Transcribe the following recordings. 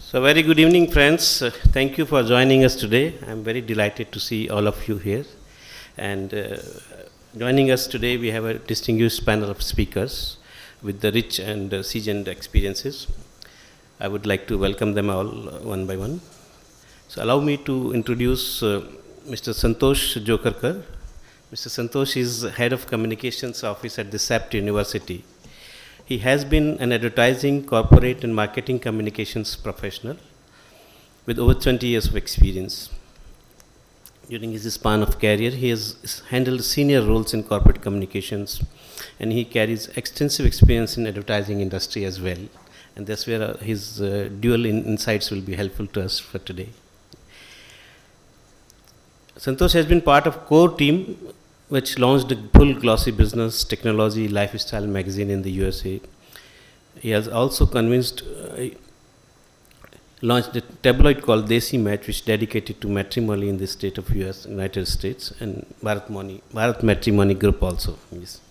So very good evening, friends. Thank you for joining us today. I'm very delighted to see all of you here. And joining us today, we have a distinguished panel of speakers with the rich and seasoned experiences. I would like to welcome them all one by one. So allow me to introduce Mr. Santosh Jokarkar. Mr. Santosh is Head of Communications Office at the SAPT University. He has been an advertising, corporate and marketing communications professional with over 20 years of experience. During his span of career, he has handled senior roles in corporate communications, and he carries extensive experience in advertising industry as well. And that's where his dual insights will be helpful to us for today. Santosh has been part of core team which launched a full glossy business, technology, lifestyle magazine in the USA. He has also launched a tabloid called Desi Match, which is dedicated to matrimony in the state of United States, and Bharat Matrimony Group also. Yes.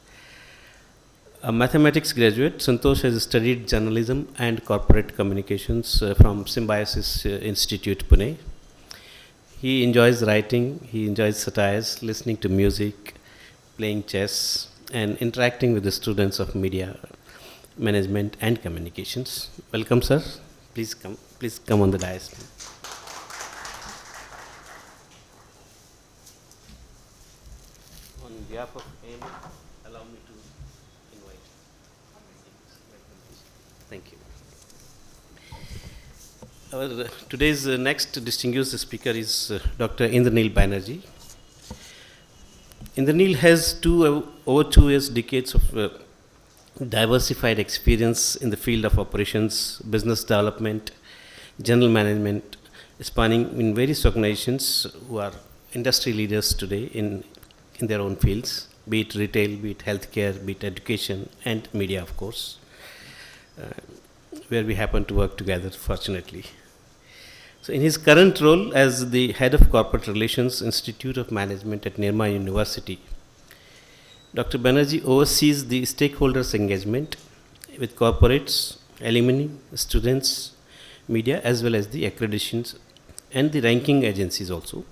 A mathematics graduate, Santosh has studied journalism and corporate communications from Symbiosis Institute, Pune. He enjoys writing, he enjoys satires, listening to music, playing chess, and interacting with the students of media management and communications. Welcome, sir. Please come on the dais. On behalf of AIM, allow me to invite. Thank you. Today's next distinguished speaker is Dr. Indranil Banerjee. Indranil has over 2 years, decades of diversified experience in the field of operations, business development, general management, spanning in various organizations who are industry leaders today in their own fields, be it retail, be it healthcare, be it education, and media, of course, where we happen to work together, fortunately. So in his current role as the Head of Corporate Relations, Institute of Management at Nirma University, Dr. Banerjee oversees the stakeholders' engagement with corporates, alumni, students, media, as well as the accreditations and the ranking agencies also.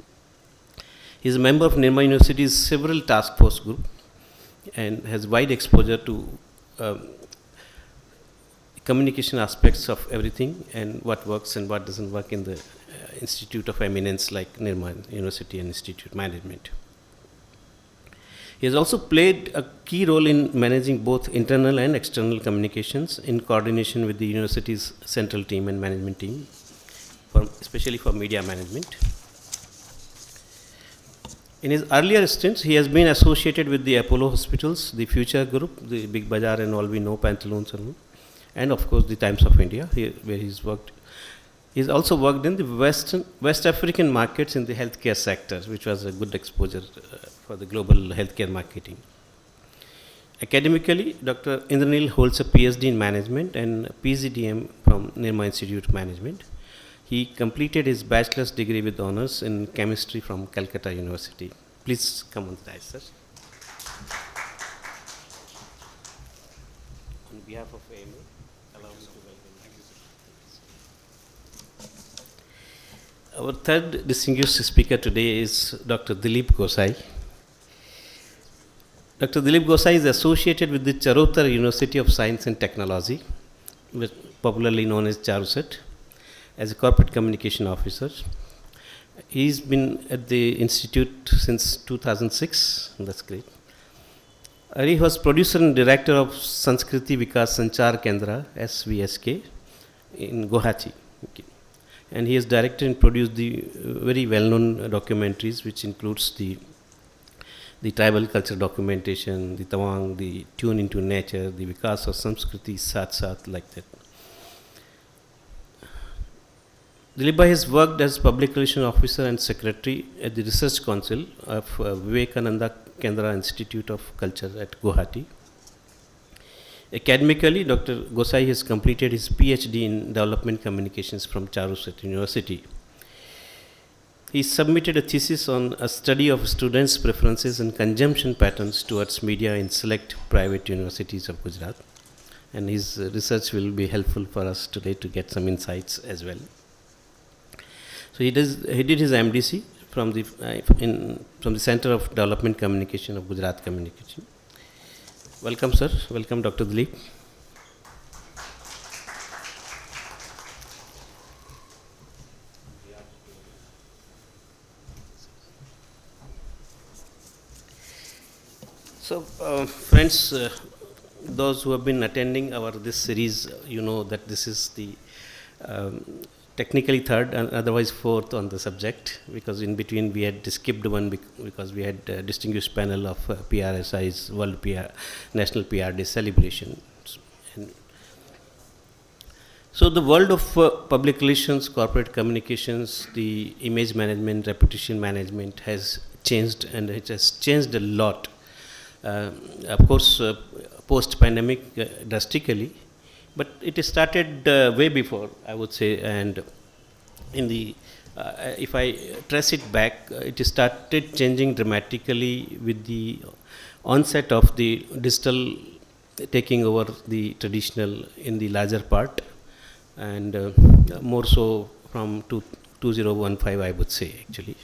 He is a member of Nirma University's several task force group and has wide exposure to communication aspects of everything and what works and what doesn't work in the Institute of Eminence like Nirma University and Institute Management. He has also played a key role in managing both internal and external communications in coordination with the university's central team and management team, especially for media management. In his earlier stints, he has been associated with the Apollo Hospitals, the Future Group, the Big Bazaar and all we know, Pantaloons and of course the Times of India, where he's worked. He's also worked in the West African markets in the healthcare sector, which was a good exposure for the global healthcare marketing. Academically, Dr. Indranil holds a PhD in management and a PGDM from Nirma Institute of Management. He completed his bachelor's degree with honors in chemistry from Calcutta University. Please come on the dais, sir. On behalf of AMA, allow me to welcome you. Our third distinguished speaker today is Dr. Dilip Gosai. Dr. Dilip Gosai is associated with the Charotar University of Science and Technology, popularly known as CharuSet, as a corporate communication officer. He's been at the institute since 2006, that's great. He was producer and director of Sanskriti Vikas Sanchar Kendra, SVSK, in Guwahati. Okay. And he has directed and produced the very well-known documentaries, which includes the tribal culture documentation, the Tawang, the Tune into Nature, the Vikas of Sanskriti, Sat, like that. Dilip Bhai has worked as Public Relations Officer and Secretary at the Research Council of Vivekananda Kendra Institute of Culture at Guwahati. Academically, Dr. Gosai has completed his PhD in Development Communications from Charuset University. He submitted a thesis on a study of students' preferences and consumption patterns towards media in select private universities of Gujarat. and his research will be helpful for us today to get some insights as well. So he did his MDC from the Center of Development Communication of Gujarat Communication. Welcome, sir. Welcome, Dr. Dilip. So, friends, those who have been attending this series, you know that this is the technically third and otherwise fourth on the subject, because in between we had skipped one because we had a distinguished panel of PRSI's World National PR Day celebration. And so the world of public relations, corporate communications, the image management, reputation management has changed, and it has changed a lot. Of course, post-pandemic drastically, but it started way before, I would say, and in the if I trace it back, it started changing dramatically with the onset of the digital taking over the traditional in the larger part, and more so from 2015, I would say, actually.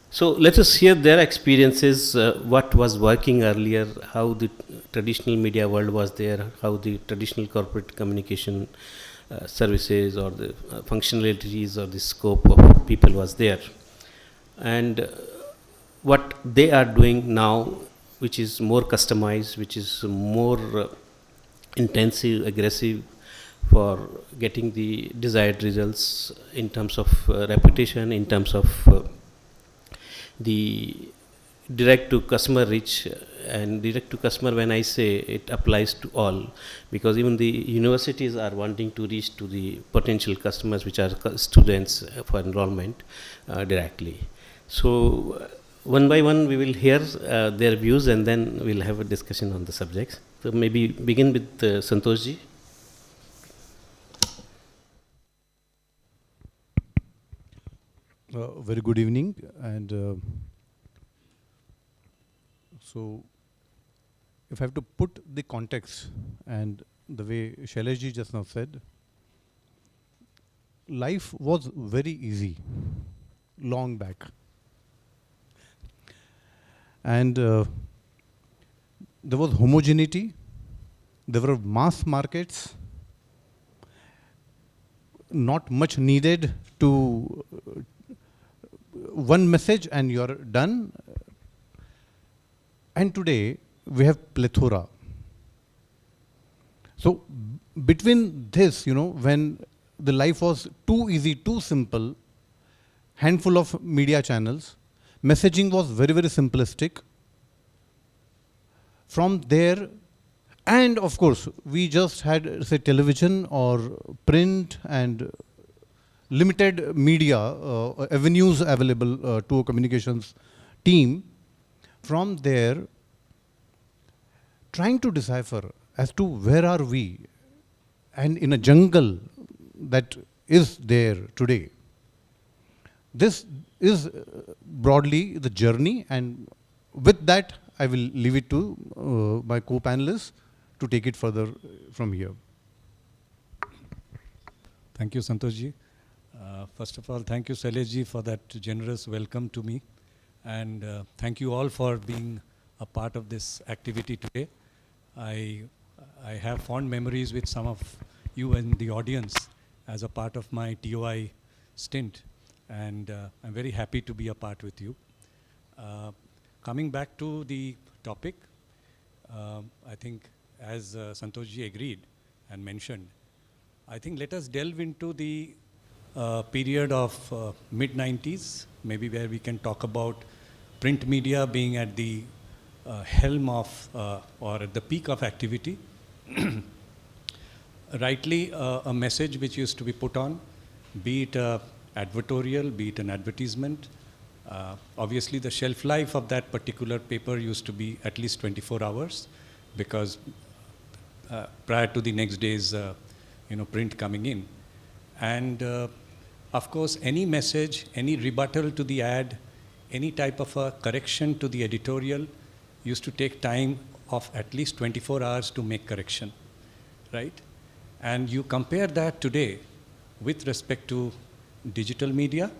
So let us hear their experiences, what was working earlier, how the traditional media world was there, how the traditional corporate communication services or the functionalities or the scope of people was there, and what they are doing now, which is more customized, which is more intensive, aggressive for getting the desired results in terms of reputation, in terms of the direct to customer reach. And direct to customer, when I say, it applies to all, because even the universities are wanting to reach to the potential customers, which are students for enrollment directly. So one by one we will hear their views, and then we'll have a discussion on the subjects. So maybe begin with Santoshji. Very good evening, and so if I have to put the context and the way Shaileshji just now said, life was very easy long back, and there was homogeneity, there were mass markets, not much needed to one message and you're done. And today we have plethora. So between this, when the life was too easy, too simple, handful of media channels, messaging was very, very simplistic. From there, and of course, we just had, say, television or print and limited media avenues available to a communications team. From there, trying to decipher as to where are we, and in a jungle that is there today. This is broadly the journey, and with that, I will leave it to my co-panelists to take it further from here. Thank you, Santoshji. First of all, thank you, Shaileshji, for that generous welcome to me. And thank you all for being a part of this activity today. I have fond memories with some of you in the audience as a part of my TOI stint. And I'm very happy to be a part with you. Coming back to the topic, I think as Santoshji agreed and mentioned, I think let us delve into the period of mid-90s, maybe where we can talk about print media being at the helm of or at the peak of activity. Rightly, a message which used to be put on, be it advertorial, be it an advertisement. Obviously, the shelf life of that particular paper used to be at least 24 hours because prior to the next day's print coming in. And of course, any message, any rebuttal to the ad, any type of a correction to the editorial used to take time of at least 24 hours to make correction, right? And you compare that today with respect to digital media,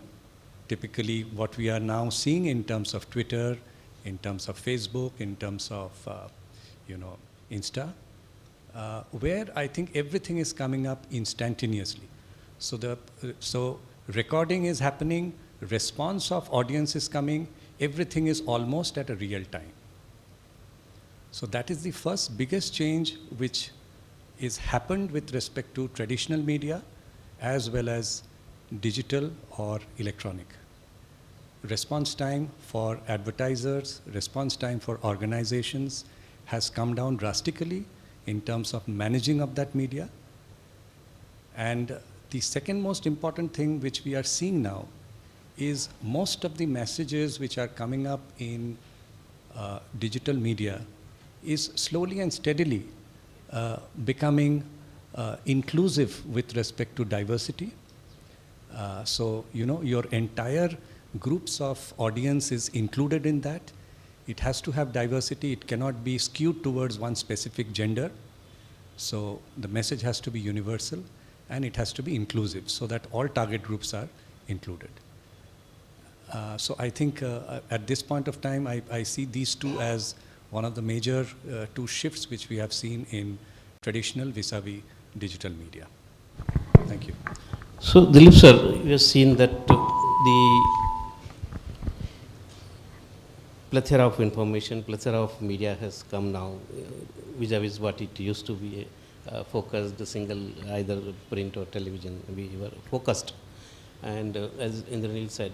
typically what we are now seeing in terms of Twitter, in terms of Facebook, in terms of Insta, where I think everything is coming up instantaneously. So recording is happening, response of audience is coming, everything is almost at a real time. So that is the first biggest change which is happened with respect to traditional media as well as digital or electronic. Response time for advertisers, response time for organizations has come down drastically in terms of managing of that media. And the second most important thing which we are seeing now is most of the messages which are coming up in digital media is slowly and steadily becoming inclusive with respect to diversity. So, your entire groups of audience is included in that. It has to have diversity. It cannot be skewed towards one specific gender. So the message has to be universal and it has to be inclusive so that all target groups are included. So I think at this point of time, I see these two as one of the major two shifts which we have seen in traditional vis-a-vis digital media. Thank you. So, Dilip sir, you have seen that the plethora of information, plethora of media has come now, vis-a-vis what it used to be focused, single, either print or television, we were focused. And as Indranil said,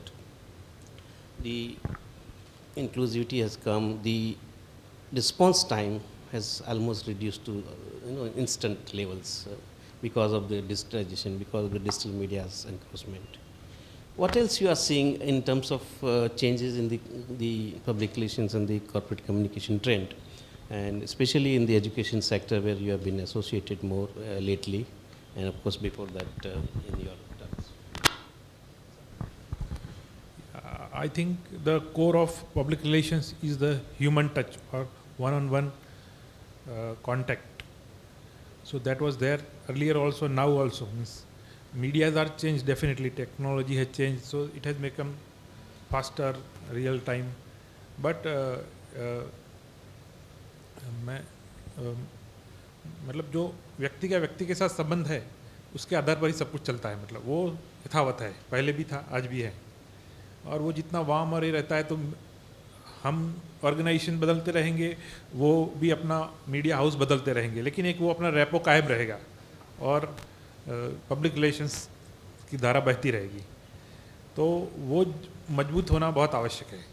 the inclusivity has come, the response time has almost reduced to instant levels because of the digitalization, because of the digital media's encouragement. What else you are seeing in terms of changes in the public relations and the corporate communication trend, and especially in the education sector where you have been associated more lately, and of course before that in your terms? I think the core of public relations is the human touch or one-on-one contact. So that was there earlier also, now also. Means medias are changed, definitely technology has changed, so it has become faster, real time. But मतलब जो व्यक्ति का व्यक्ति के साथ संबंध है उसके आधार पर ही सब कुछ चलता है, मतलब वो यथावत है, पहले भी था आज भी है, और वो जितना वार्म और ये रहता है तो हम ऑर्गेनाइजेशन बदलते रहेंगे, वो भी अपना मीडिया हाउस बदलते रहेंगे, लेकिन एक वो अपना रैपो कायम रहेगा और पब्लिक रिलेशंस की धारा बहती रहेगी। तो वो मजबूत होना बहुत आवश्यक है,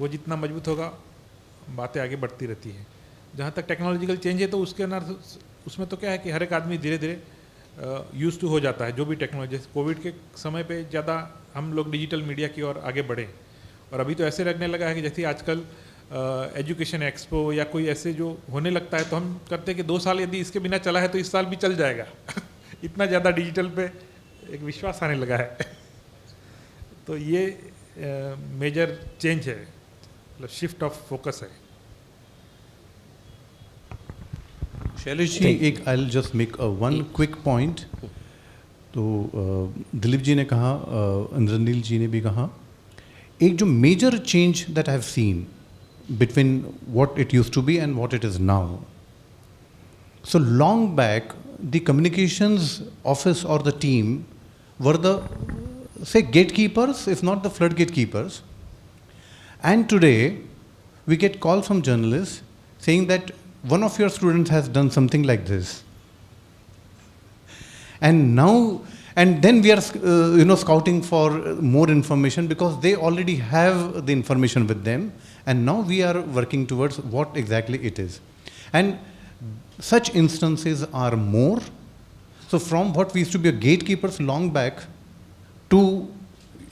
वो जितना मजबूत होगा बातें आगे बढ़ती रहती हैं। जहाँ तक टेक्नोलॉजिकल चेंज है तो उसके अंदर उसमें तो क्या है कि हर एक आदमी धीरे धीरे यूज टू हो जाता है, जो भी टेक्नोलॉजी। कोविड के समय पे ज़्यादा हम लोग डिजिटल मीडिया की ओर आगे बढ़े, और अभी तो ऐसे लगने लगा है कि जैसे आजकल एजुकेशन एक्सपो या कोई ऐसे जो होने लगता है तो हम करते हैं कि 2 साल यदि इसके बिना चला है तो इस साल भी चल जाएगा इतना ज़्यादा डिजिटल पे एक विश्वास आने लगा है तो ये मेजर चेंज है, मतलब शिफ्ट ऑफ फोकस है। शैलेश जी, एक I will just make one quick point. तो दिलीप जी ने कहा, इंद्रनील जी ने भी कहा, एक जो major change that I have seen between what it used to be and what it is now. So long back, the communications office or the team were the, say, gatekeepers, if not the flood gatekeepers. And today, we get calls from journalists saying that one of your students has done something like this. And now, and then we are, scouting for more information because they already have the information with them. And now we are working towards what exactly it is. And such instances are more. So from what we used to be a gatekeepers long back to,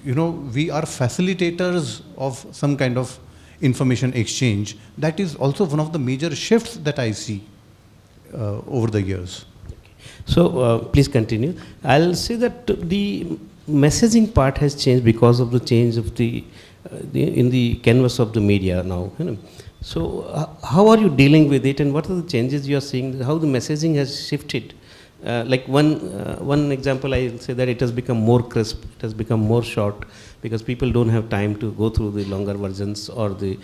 we are facilitators of some kind of information exchange. That is also one of the major shifts that I see over the years. So please continue. I'll say that the messaging part has changed because of the change of the in the canvas of the media now. So, how are you dealing with it, and what are the changes you are seeing? How the messaging has shifted? Like one example, I will say that it has become more crisp. It has become more short because people don't have time to go through the longer versions or the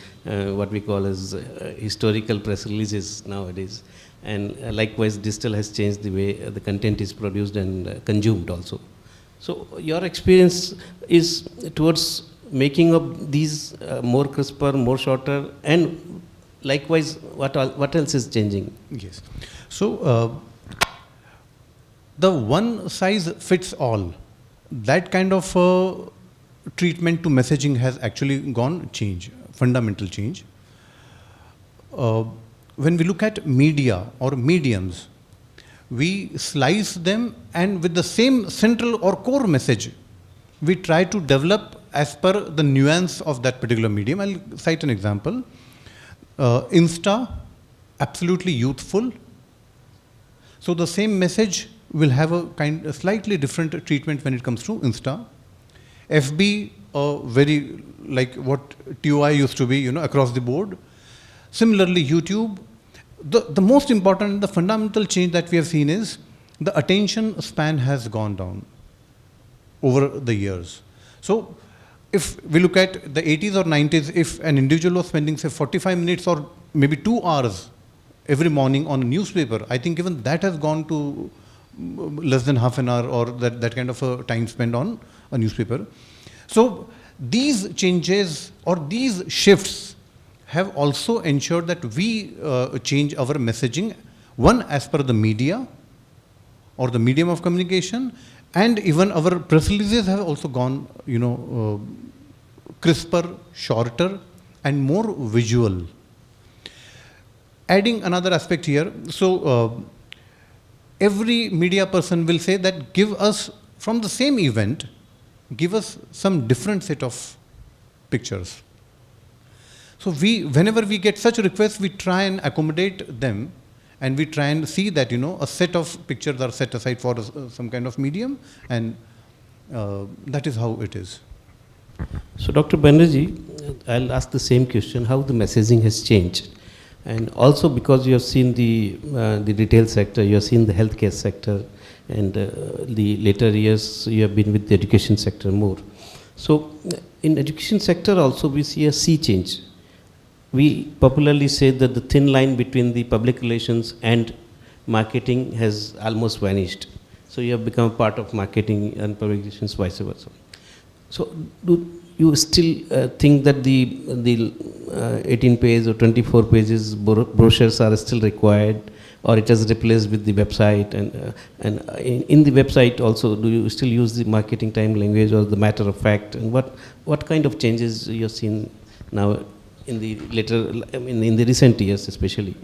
what we call as historical press releases nowadays. And likewise, digital has changed the way the content is produced and consumed also. So, your experience is towards making up these more crisper, more shorter, and likewise, what else is changing? Yes. So, the one size fits all, that kind of treatment to messaging has actually gone change, fundamental change. When we look at media or mediums, we slice them, and with the same central or core message, we try to develop as per the nuance of that particular medium. I'll cite an example. Insta, absolutely youthful. So the same message will have a slightly different treatment when it comes to Insta. FB, very like what TOI used to be, across the board. Similarly, YouTube. The most important, the fundamental change that we have seen is the attention span has gone down over the years. So, if we look at the 80s or 90s, if an individual was spending, say, 45 minutes or maybe 2 hours every morning on a newspaper, I think even that has gone to less than half an hour, or that kind of a time spent on a newspaper. So, these changes or these shifts have also ensured that we change our messaging, one as per the media or the medium of communication, and even our press releases have also gone, crisper, shorter, and more visual. Adding another aspect here, so every media person will say that give us, from the same event, give us some different set of pictures. So whenever we get such requests, we try and accommodate them, and we try and see that, a set of pictures are set aside for some kind of medium, and that is how it is. So, Dr. Banerjee, I'll ask the same question, how the messaging has changed. And also because you have seen the retail sector, you have seen the healthcare sector, and the later years you have been with the education sector more. So, in education sector also we see a sea change. We popularly say that the thin line between the public relations and marketing has almost vanished. So you have become a part of marketing and public relations, vice versa. So do you still think that the 18 page or 24 pages brochures are still required, or it has replaced with the website? And in the website also, do you still use the marketing time language or the matter of fact? And what kind of changes you have seen now in the in the recent years especially?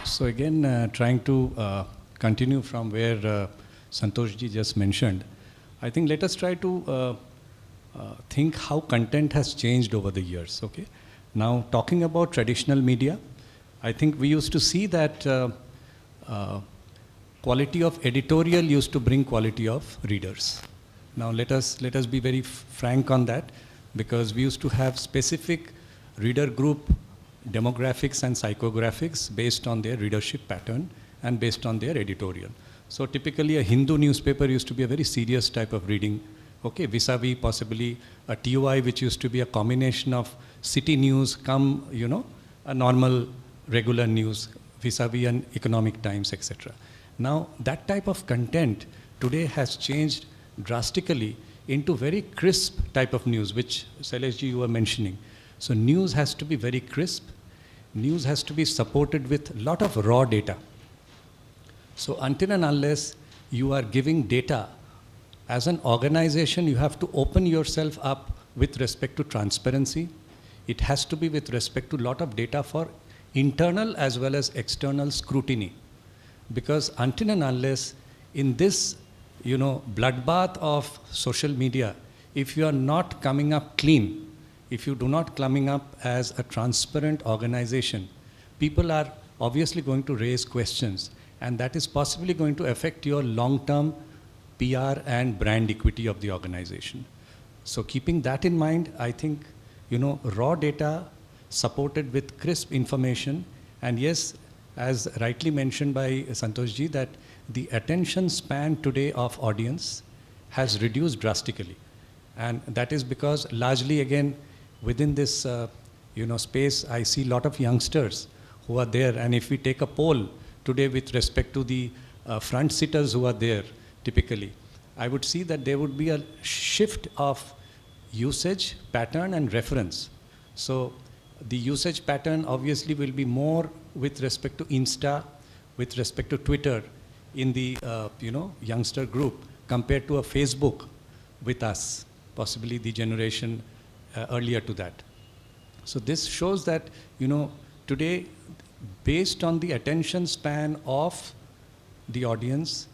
So again, trying to continue from where Santoshji just mentioned, I think let us try to think how content has changed over the years, okay? Now, talking about traditional media, I think we used to see that quality of editorial used to bring quality of readers. Now, let us be very frank on that, because we used to have specific reader group demographics and psychographics based on their readership pattern and based on their editorial. So typically a Hindu newspaper used to be a very serious type of reading, okay, vis-a-vis possibly a TOI which used to be a combination of city news come, a normal regular news vis-a-vis an economic times, etc. Now that type of content today has changed drastically into very crisp type of news, which Saileshji you were mentioning. So news has to be very crisp. News has to be supported with a lot of raw data. So until and unless you are giving data, as an organization, you have to open yourself up with respect to transparency. It has to be with respect to a lot of data for internal as well as external scrutiny. Because until and unless in this bloodbath of social media, if you are not coming up clean, if you do not coming up as a transparent organization, people are obviously going to raise questions, and that is possibly going to affect your long-term PR and brand equity of the organization. So keeping that in mind, I think, raw data, supported with crisp information. And yes, as rightly mentioned by Santoshji, that the attention span today of audience has reduced drastically. And that is because largely again, within this space, I see a lot of youngsters who are there. And if we take a poll today with respect to the front sitters who are there typically, I would see that there would be a shift of usage pattern and reference. So the usage pattern obviously will be more with respect to Insta, with respect to Twitter in the youngster group compared to a Facebook with us, possibly the generation earlier to that. So this shows that today, based on the attention span of the audience,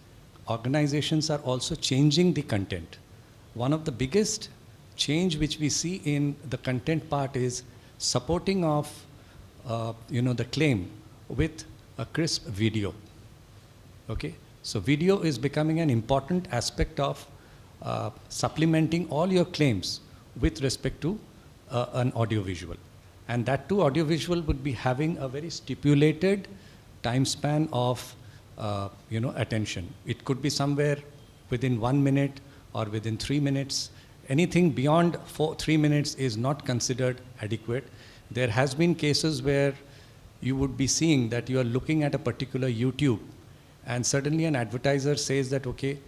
organizations are also changing the content. One of the biggest change which we see in the content part is supporting of the claim with a crisp video. Okay, so video is becoming an important aspect of supplementing all your claims with respect to an audiovisual. And that too, audiovisual would be having a very stipulated time span of attention. It could be somewhere within 1 minute or within 3 minutes. Anything beyond 3 minutes is not considered adequate. There has been cases where you would be seeing that you are looking at a particular YouTube and suddenly an advertiser says that, okay,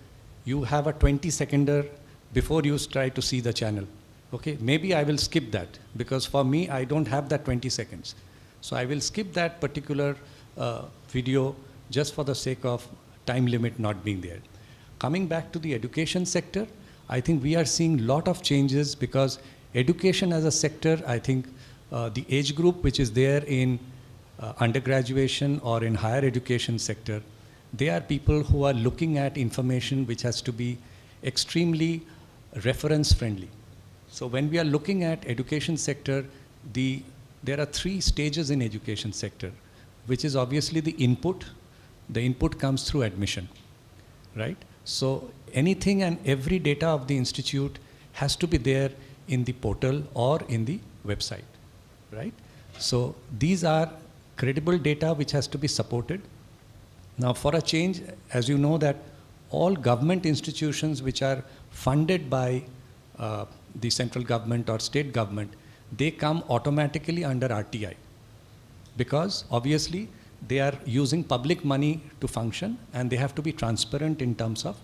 you have a 20-seconder before you try to see the channel. Okay, maybe I will skip that because for me, I don't have that 20 seconds. So I will skip that particular video just for the sake of time limit not being there. Coming back to the education sector, I think we are seeing a lot of changes because education as a sector, I think the age group which is there in undergraduation or in higher education sector, they are people who are looking at information which has to be extremely reference friendly. So when we are looking at education sector, there are 3 stages in education sector, which is obviously the input. The input comes through admission, right? So anything and every data of the institute has to be there in the portal or in the website, right? So these are credible data which has to be supported. Now for a change, as you know that all government institutions which are funded by the central government or state government, they come automatically under RTI because obviously they are using public money to function and they have to be transparent in terms of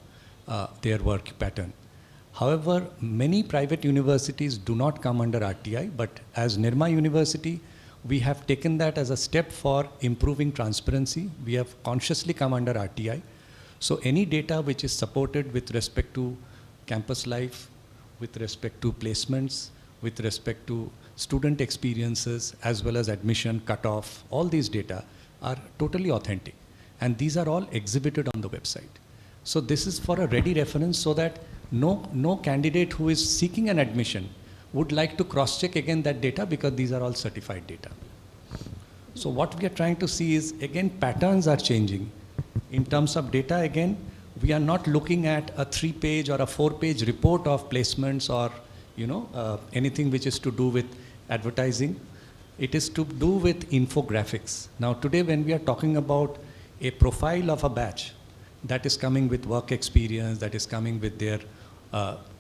their work pattern. However, many private universities do not come under RTI, but as Nirma University, we have taken that as a step for improving transparency. We have consciously come under RTI. So any data which is supported with respect to campus life, with respect to placements, with respect to student experiences, as well as admission, cutoff, all these data are totally authentic. And these are all exhibited on the website. So this is for a ready reference so that no candidate who is seeking an admission would like to cross-check again that data because these are all certified data. So what we are trying to see is, again, patterns are changing. In terms of data, again, we are not looking at a 3-page or a 4-page report of placements or anything which is to do with advertising. It is to do with infographics. Now today when we are talking about a profile of a batch that is coming with work experience, that is coming with their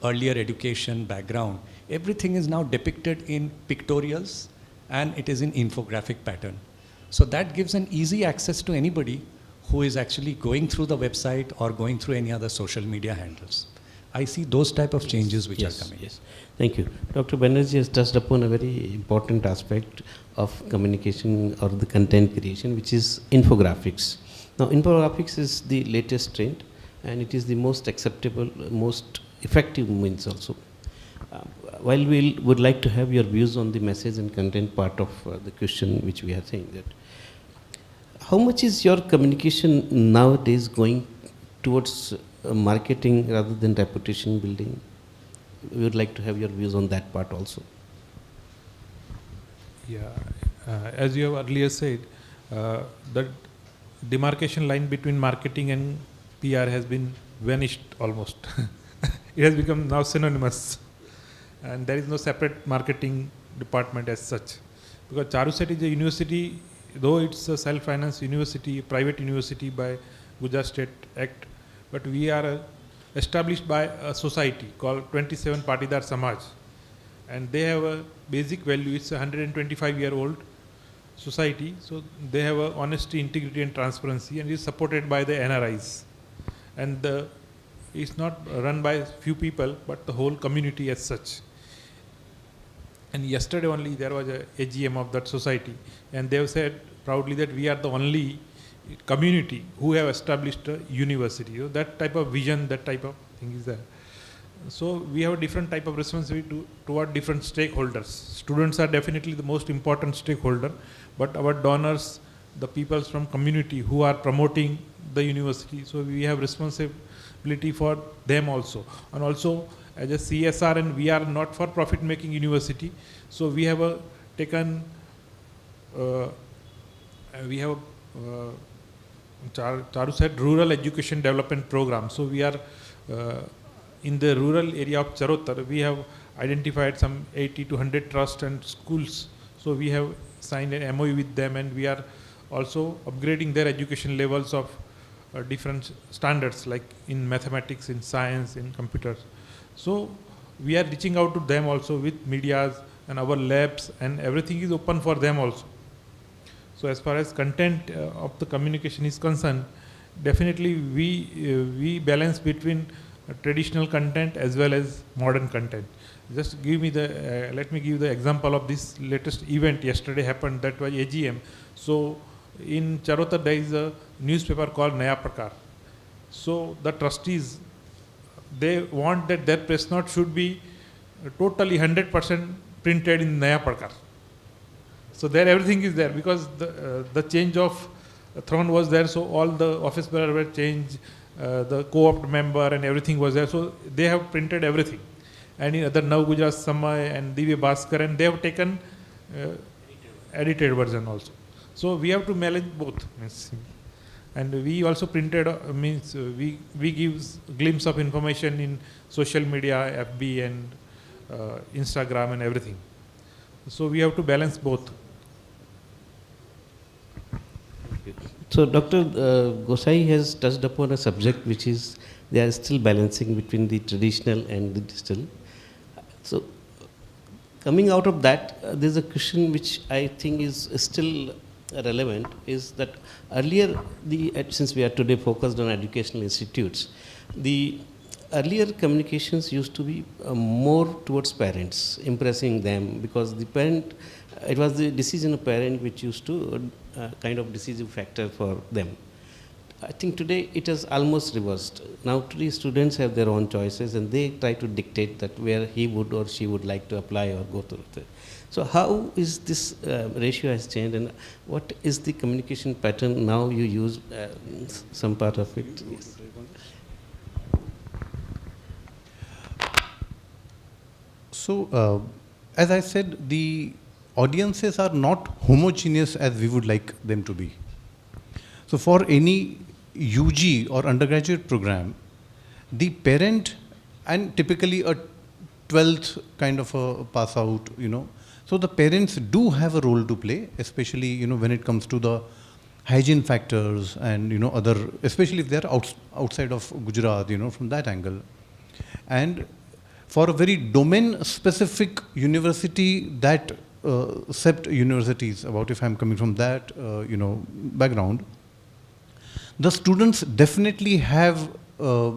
earlier education background, everything is now depicted in pictorials and it is in infographic pattern. So that gives an easy access to anybody who is actually going through the website or going through any other social media handles. I see those type of changes which are coming. Yes, thank you. Dr. Banerjee has touched upon a very important aspect of communication or the content creation, which is infographics. Now, infographics is the latest trend and it is the most acceptable, most effective means also. While we would like to have your views on the message and content part of the question which we are saying, that how much is your communication nowadays going towards marketing rather than reputation building? We would like to have your views on that part also. Yeah, as you have earlier said, the demarcation line between marketing and PR has been vanished almost. It has become now synonymous, and there is no separate marketing department as such. because Charuset is a university, though it's a self-financed university, private university by Gujarat State Act, but we are established by a society called 27 Patidar Samaj, and they have a basic value. It's a 125-year-old society, so they have a honesty, integrity and transparency, and is supported by the NRIs. And it's not run by few people, but the whole community as such. And yesterday only there was a AGM of that society, and they have said proudly that we are the only community who have established a university. So that type of vision, that type of thing is there. So we have a different type of responsibility toward different stakeholders. Students are definitely the most important stakeholder, but our donors, the people from community who are promoting the university, so we have responsibility for them also. And also as a CSR, and we are not for profit making university, so we have taken Charu said rural education development program. So we are in the rural area of Charotar, we have identified some 80 to 100 trusts and schools. So we have signed an MOU with them, and we are also upgrading their education levels of different standards, like in mathematics, in science, in computers. So we are reaching out to them also with medias, and our labs and everything is open for them also. So as far as content of the communication is concerned, definitely we balance between traditional content as well as modern content. Just give me the, let me give the example of this latest event yesterday happened, that was AGM. So in Charotar there is a newspaper called Naya Prakar. So the trustees, they want that their press note should be totally 100% printed in Naya Prakar. So there everything is there, because the change of throne was there, so all the office bearer were changed, the co-opt member and everything was there, so they have printed everything. And in other Nav Gujarat Samay and Divya Bhaskar, and they have taken edited version also. So we have to manage both. And we also printed, we give glimpse of information in social media, FB and Instagram and everything. So we have to balance both. So Dr. Gosai has touched upon a subject which is they are still balancing between the traditional and the digital. So coming out of that, there's a question which I think is still relevant, is that earlier, since we are today focused on educational institutes, the earlier communications used to be more towards parents, impressing them, because the parent, it was the decision of parent which used to kind of decisive factor for them. I think today it is almost reversed. Now today students have their own choices, and they try to dictate that where he would or she would like to apply or go through. So how is this ratio has changed, and what is the communication pattern now you use some part of it? Yes. So, as I said, the audiences are not homogeneous as we would like them to be. So for any UG or undergraduate program, the parent, and typically a 12th kind of a pass out, so the parents do have a role to play, especially, when it comes to the hygiene factors and, other, especially if they're outside of Gujarat, from that angle. And for a very domain-specific university, that CEPT universities, about if I'm coming from that, background, the students definitely have a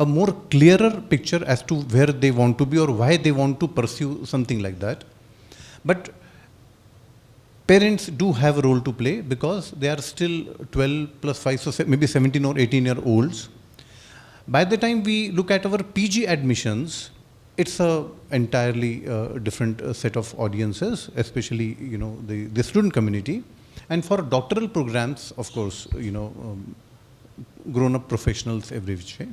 more clearer picture as to where they want to be or why they want to pursue something like that. But parents do have a role to play, because they are still 12 plus 5, so maybe 17 or 18-year-olds. By the time we look at our PG admissions, it's a entirely different set of audiences, especially the student community. And for doctoral programs, of course, grown-up professionals every which way.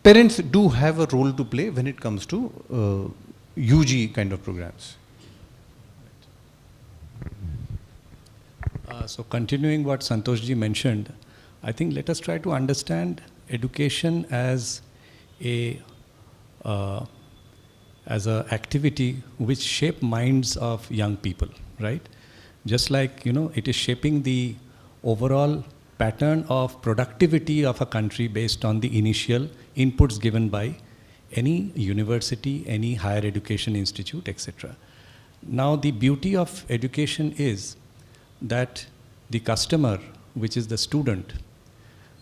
Parents do have a role to play when it comes to UG kind of programs. So continuing what Santoshji mentioned, I think let us try to understand education as as an activity which shape minds of young people, right? Just like, it is shaping the overall pattern of productivity of a country based on the initial inputs given by any university, any higher education institute, etc. Now, the beauty of education is that the customer, which is the student,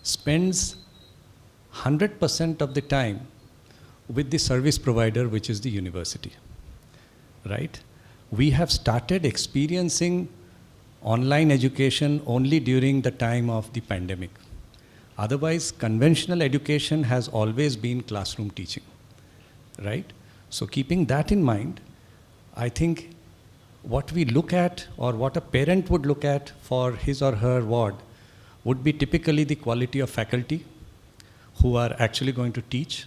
spends 100% of the time with the service provider, which is the university, right? We have started experiencing online education only during the time of the pandemic. Otherwise, conventional education has always been classroom teaching, right? So keeping that in mind, I think what we look at, or what a parent would look at for his or her ward, would be typically the quality of faculty who are actually going to teach,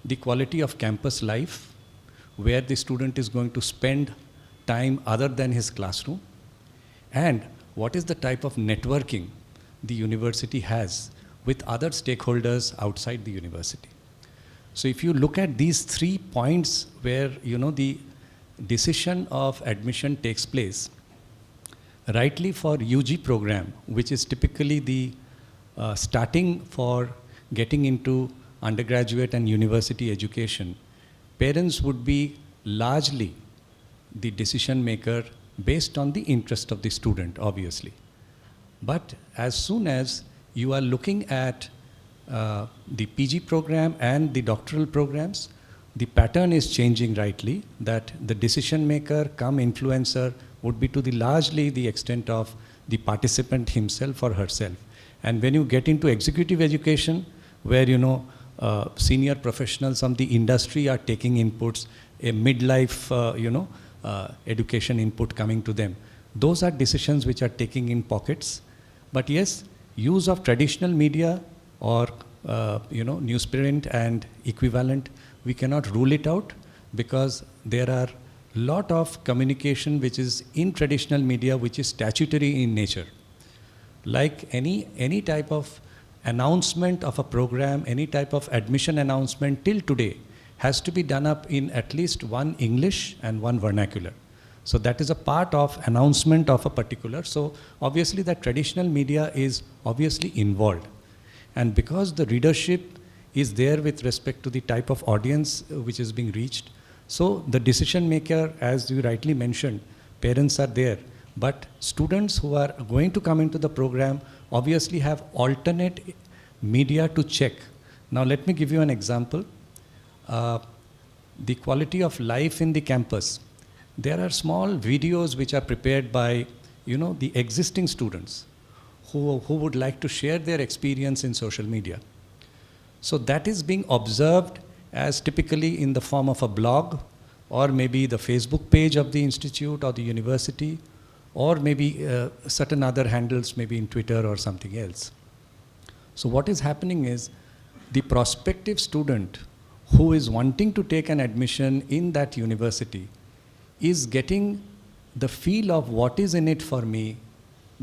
the quality of campus life, where the student is going to spend time other than his classroom, and what is the type of networking the university has with other stakeholders outside the university. So if you look at these 3 points where the decision of admission takes place, rightly for UG program, which is typically the starting for getting into undergraduate and university education, parents would be largely the decision maker based on the interest of the student, obviously. But as soon as you are looking at the PG program and the doctoral programs, the pattern is changing rightly, that the decision maker come influencer would be to the largely the extent of the participant himself or herself. And when you get into executive education, where senior professionals from the industry are taking inputs, a midlife education input coming to them, those are decisions which are taking in pockets. But yes, use of traditional media or newsprint and equivalent, we cannot rule it out, because there are lot of communication which is in traditional media which is statutory in nature. Like any type of announcement of a program, any type of admission announcement till today has to be done up in at least one English and one vernacular. So that is a part of announcement of a particular. So obviously that traditional media is obviously involved. And because the readership is there with respect to the type of audience which is being reached, so the decision maker, as you rightly mentioned, parents are there. But students who are going to come into the program obviously have alternate media to check. Now let me give you an example. The quality of life in the campus. There are small videos which are prepared by the existing students who would like to share their experience in social media. So that is being observed as typically in the form of a blog, or maybe the Facebook page of the institute or the university, or maybe certain other handles, maybe in Twitter or something else. So what is happening is the prospective student who is wanting to take an admission in that university is getting the feel of what is in it for me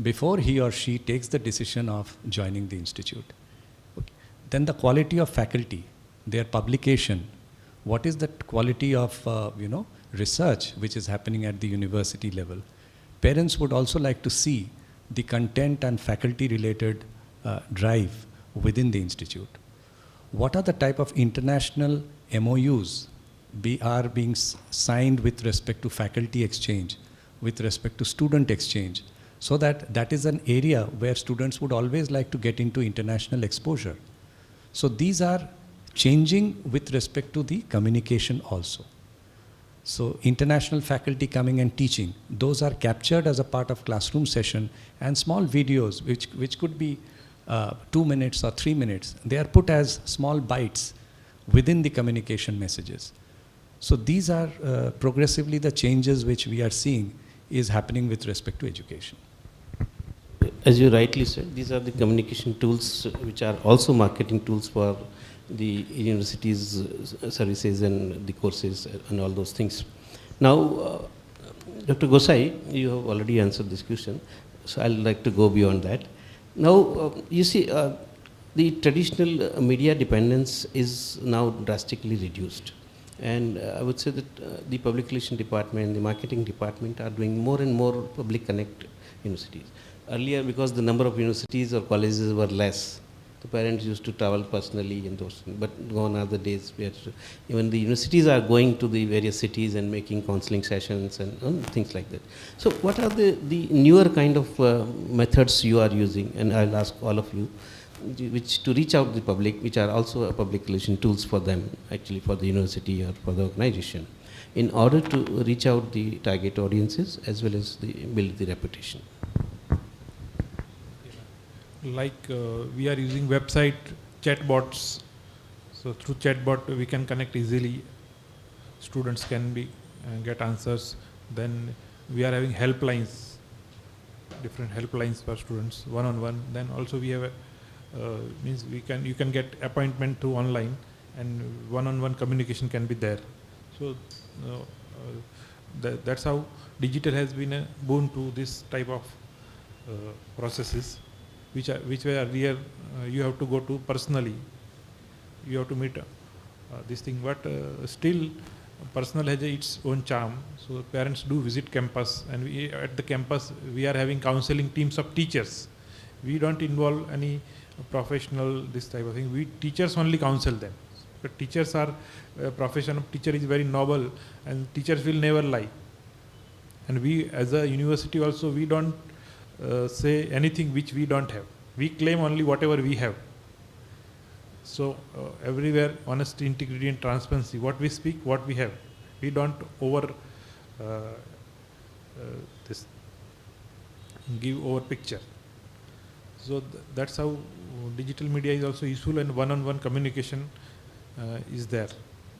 before he or she takes the decision of joining the institute. Okay. Then the quality of faculty, their publication, what is the quality of research which is happening at the university level. Parents would also like to see the content and faculty related drive within the institute. What are the type of international MOUs are being signed with respect to faculty exchange, with respect to student exchange, so that is an area where students would always like to get into international exposure. So these are changing with respect to the communication also. So international faculty coming and teaching, those are captured as a part of classroom session, and small videos which could be 2 minutes or 3 minutes, they are put as small bites within the communication messages. So these are progressively the changes which we are seeing is happening with respect to education. As you rightly said, these are the communication tools which are also marketing tools for the university's services and the courses and all those things. Now, Dr. Gosai, you have already answered this question, so I'd like to go beyond that. Now, you see, the traditional media dependence is now drastically reduced. And I would say that the public relation department, the marketing department are doing more and more public connect universities. Earlier, because the number of universities or colleges were less, the parents used to travel personally and those things. But gone are the days where even the universities are going to the various cities and making counseling sessions and things like that. So what are the newer kind of methods you are using? And I'll ask all of you, which to reach out the public, which are also public relation tools for them, actually for the university or for the organization, in order to reach out the target audiences as well as build the reputation. Like we are using website chatbots, so through chatbot we can connect easily. Students can be get answers. Then we are having helplines, different helplines for students, one-on-one. Then also we have means you can get appointment through online, and one-on-one communication can be there. So that's how digital has been a boon to this type of processes, which were earlier you have to go to personally, you have to meet this thing, but still personal has its own charm. So parents do visit campus, and at the campus we are having counseling teams of teachers. We don't involve any professional this type of thing. We teachers only counsel them. But teachers are profession of teacher is very noble, and teachers will never lie. And we as a university also, we don't say anything which we don't have. We claim only whatever we have. So everywhere honesty, integrity and transparency. What we speak, what we have. We don't give over picture. So that's how digital media is also useful, and one-on-one communication is there.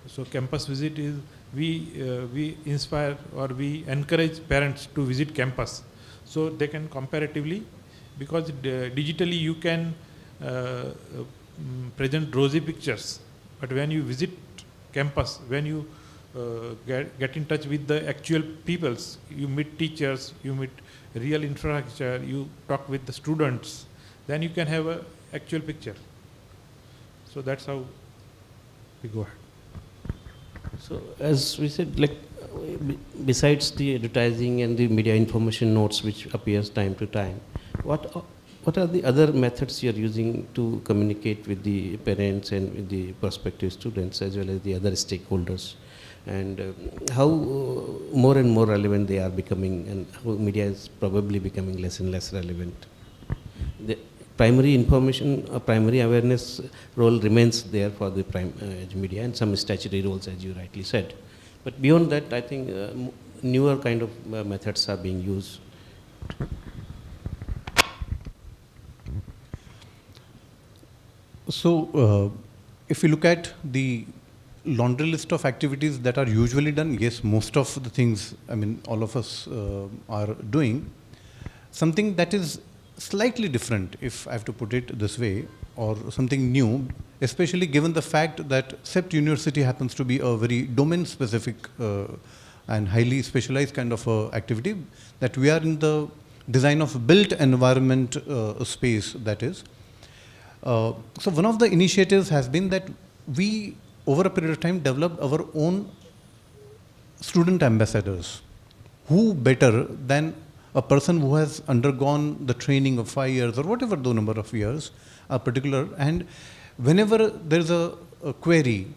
So campus visit is, we inspire or we encourage parents to visit campus, so they can comparatively, because digitally you can present rosy pictures, but when you visit campus, when you get in touch with the actual peoples, you meet teachers, you meet real infrastructure, you talk with the students, then you can have a actual picture. So that's how we go ahead. So as we said, like besides the advertising and the media information notes which appears time to time, what are the other methods you are using to communicate with the parents and with the prospective students as well as the other stakeholders, and how more and more relevant they are becoming, and how media is probably becoming less and less relevant? The primary information, primary awareness role remains there for the media, and some statutory roles, as you rightly said. But beyond that, I think newer kind of methods are being used. So, if you look at the laundry list of activities that are usually done, yes, most of the things, I mean, all of us are doing. Something that is slightly different, if I have to put it this way, or something new, especially given the fact that CEPT University happens to be a very domain-specific and highly specialized kind of activity, that we are in the design of built environment space, that is. So one of the initiatives has been that we, over a period of time, developed our own student ambassadors. Who better than a person who has undergone the training of 5 years or whatever the number of years are particular, and whenever there is a query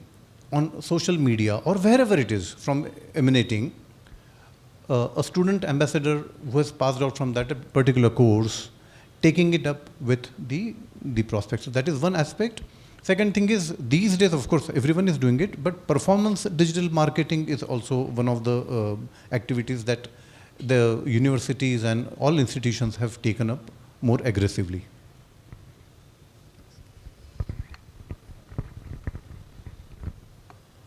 on social media or wherever it is from emanating, a student ambassador who has passed out from that particular course, taking it up with the prospects. So that is one aspect. Second thing is, these days, of course, everyone is doing it, but performance digital marketing is also one of the activities that the universities and all institutions have taken up more aggressively.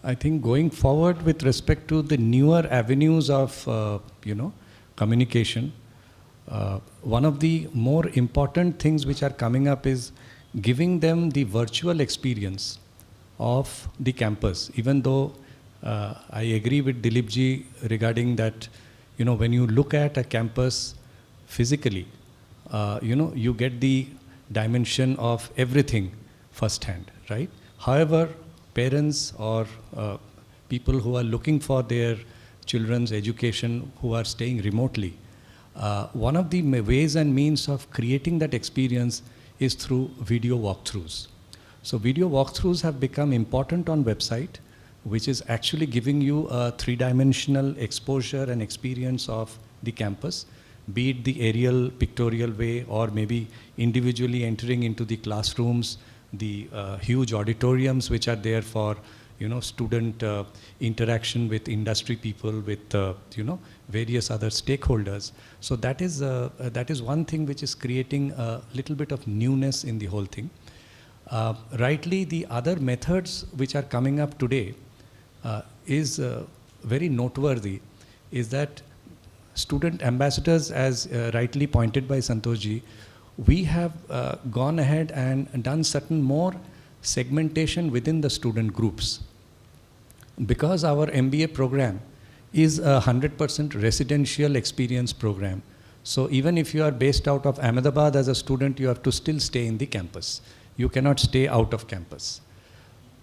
I think going forward with respect to the newer avenues of communication, one of the more important things which are coming up is giving them the virtual experience of the campus. Even though I agree with Dilip ji regarding that, when you look at a campus physically, you get the dimension of everything firsthand, right? However, parents or people who are looking for their children's education who are staying remotely. One of the ways and means of creating that experience is through video walkthroughs. So video walkthroughs have become important on website, which is actually giving you a three-dimensional exposure and experience of the campus, be it the aerial pictorial way or maybe individually entering into the classrooms, the huge auditoriums which are there for student interaction with industry people, with various other stakeholders. So that is one thing which is creating a little bit of newness in the whole thing. Rightly, the other methods which are coming up today is very noteworthy, is that student ambassadors, as rightly pointed by Santoshji, we have gone ahead and done certain more segmentation within the student groups. Because our MBA program is a 100% residential experience program, so even if you are based out of Ahmedabad as a student, you have to still stay in the campus. You cannot stay out of campus.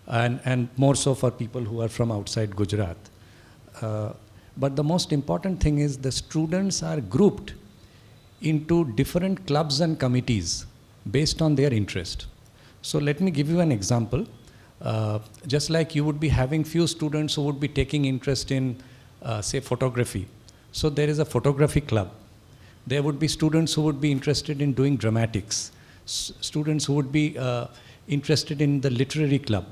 And more so for people who are from outside Gujarat. But the most important thing is the students are grouped into different clubs and committees based on their interest. So let me give you an example. Just like you would be having few students who would be taking interest in, say, photography. So there is a photography club. There would be students who would be interested in doing dramatics. Students who would be interested in the literary club.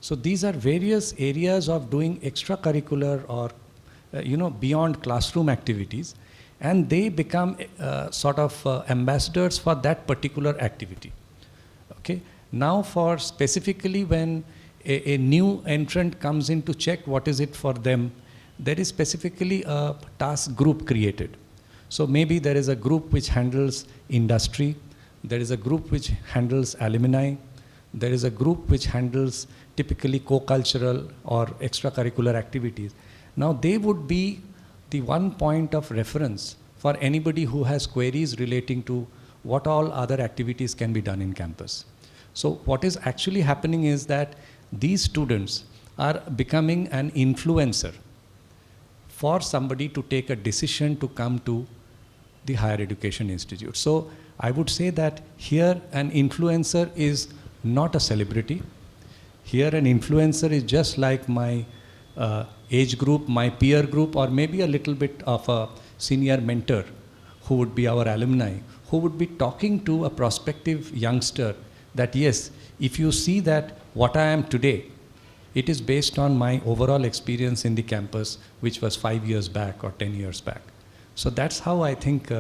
So these are various areas of doing extracurricular or beyond classroom activities, and they become sort of ambassadors for that particular activity. Okay. Now for specifically when a new entrant comes in to check what is it for them, there is specifically a task group created. So maybe there is a group which handles industry, there is a group which handles alumni, there is a group which handles typically co-cultural or extracurricular activities. Now they would be the one point of reference for anybody who has queries relating to what all other activities can be done in campus. So what is actually happening is that these students are becoming an influencer for somebody to take a decision to come to the higher education institute. So I would say that here an influencer is not a celebrity. Here an influencer is just like my age group, my peer group, or maybe a little bit of a senior mentor who would be our alumni, who would be talking to a prospective youngster that yes, if you see that what I am today, it is based on my overall experience in the campus, which was 5 years back or 10 years back. So that's how I think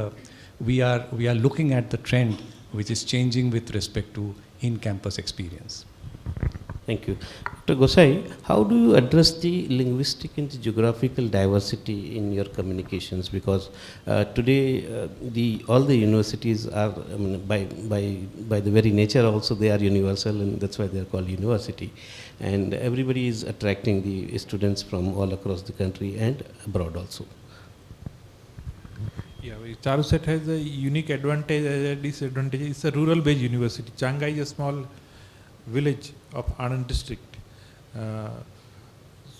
we are looking at the trend which is changing with respect to in-campus experience. Thank you. Dr. Gosai, how do you address the linguistic and the geographical diversity in your communications? Because today all the universities are, I mean, by the very nature also they are universal, and that's why they are called university. And everybody is attracting the students from all across the country and abroad also. Yeah, Charuset has a unique advantage and a disadvantage. It's a rural-based university. Changai is a small village of Anand district.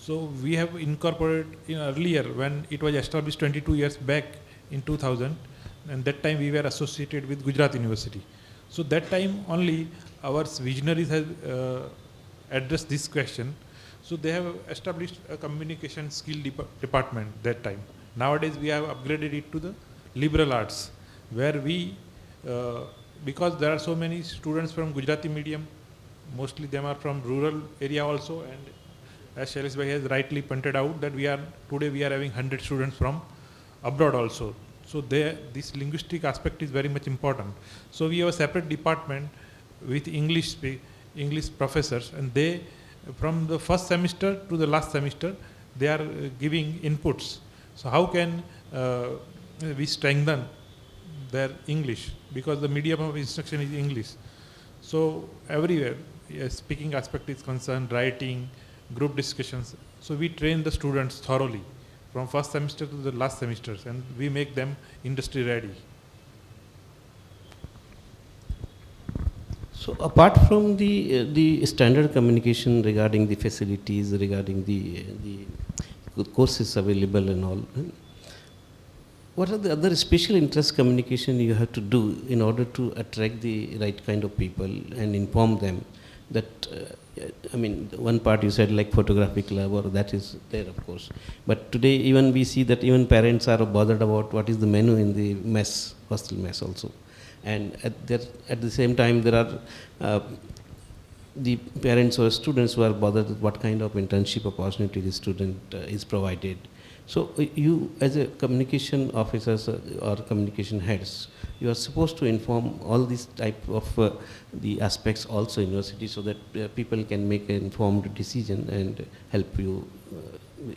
So we have incorporated earlier when it was established 22 years back in 2000, and that time we were associated with Gujarat University. So that time only our visionaries have addressed this question. So they have established a communication skill department that time. Nowadays we have upgraded it to the liberal arts, where we, because there are so many students from Gujarati medium, mostly them are from rural area also, and as Shailesh Bhai has rightly pointed out that today we are having 100 students from abroad also. So this linguistic aspect is very much important. So we have a separate department with English professors, and they, from the first semester to the last semester, they are giving inputs. So how can we strengthen their English, because the medium of instruction is English. So everywhere, speaking aspect is concerned, writing, group discussions. So we train the students thoroughly from first semester to the last semesters, and we make them industry ready. So apart from the standard communication regarding the facilities, regarding the courses available and all, what are the other special interest communication you have to do in order to attract the right kind of people and inform them that, I mean, one part you said like photography club, or that is there of course. But today even we see that even parents are bothered about what is the menu in the mess, hostel mess also. And at the same time there are the parents or students who are bothered with what kind of internship opportunity the student is provided. So you as a communication officers or communication heads, you are supposed to inform all these type of the aspects also in university, so that people can make an informed decision and help you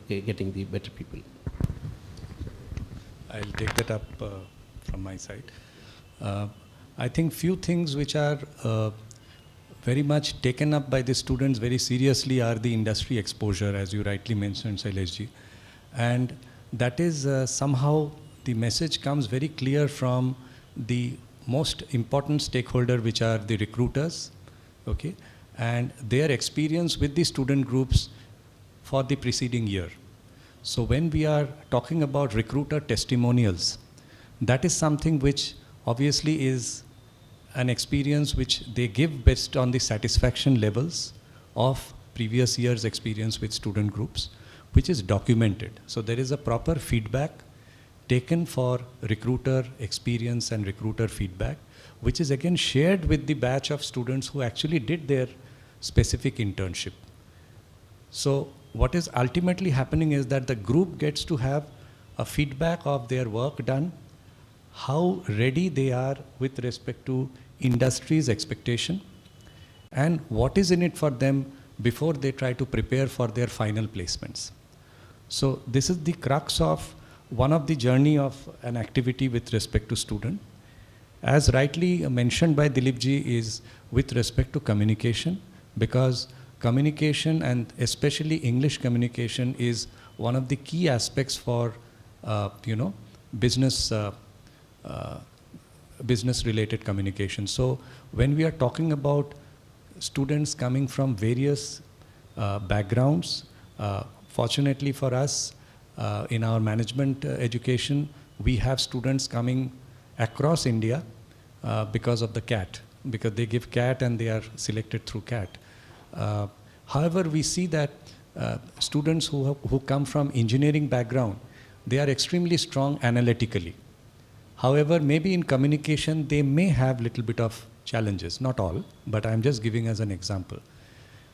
getting the better people. I'll take that up from my side. I think few things which are very much taken up by the students very seriously are the industry exposure, as you rightly mentioned, Shailesh. And that is somehow the message comes very clear from the most important stakeholder, which are the recruiters, okay, and their experience with the student groups for the preceding year. So when we are talking about recruiter testimonials, that is something which obviously is an experience which they give based on the satisfaction levels of previous year's experience with student groups, which is documented. So there is a proper feedback taken for recruiter experience and recruiter feedback, which is again shared with the batch of students who actually did their specific internship. So what is ultimately happening is that the group gets to have a feedback of their work done, how ready they are with respect to industry's expectation, and what is in it for them before they try to prepare for their final placements. So this is the crux of one of the journey of an activity with respect to student. As rightly mentioned by Dilip ji, is with respect to communication, because communication, and especially English communication, is one of the key aspects for business related communication. So when we are talking about students coming from various backgrounds, fortunately for us, in our management education, we have students coming across India because of the CAT, because they give CAT and they are selected through CAT. However, we see that students who come from engineering background, they are extremely strong analytically. However, maybe in communication, they may have little bit of challenges, not all, but I'm just giving as an example.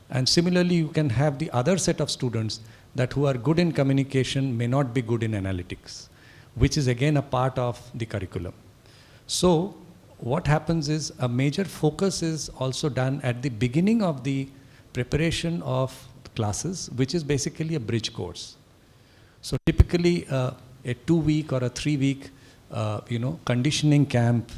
And similarly, you can have the other set of students that who are good in communication may not be good in analytics, which is again a part of the curriculum. So what happens is a major focus is also done at the beginning of the preparation of classes, which is basically a bridge course. So typically a 2-week or a 3-week conditioning camp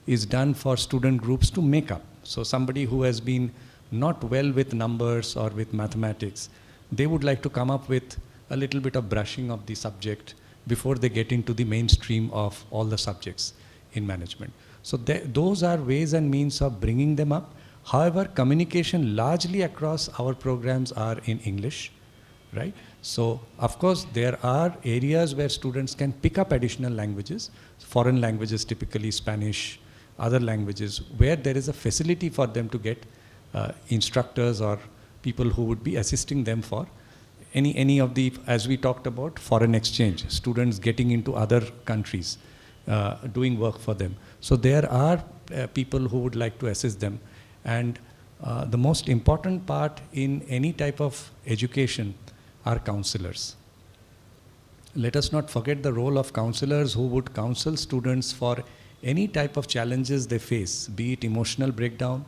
is done for student groups to make up. So somebody who has been not well with numbers or with mathematics, they would like to come up with a little bit of brushing of the subject before they get into the mainstream of all the subjects in management. So those are ways and means of bringing them up. However, communication largely across our programs are in English, right? So of course there are areas where students can pick up additional languages, foreign languages, typically Spanish, other languages, where there is a facility for them to get instructors or people who would be assisting them for any of the, as we talked about, foreign exchange, students getting into other countries, doing work for them. So there are people who would like to assist them. And the most important part in any type of education are counselors. Let us not forget the role of counselors who would counsel students for any type of challenges they face, be it emotional breakdown,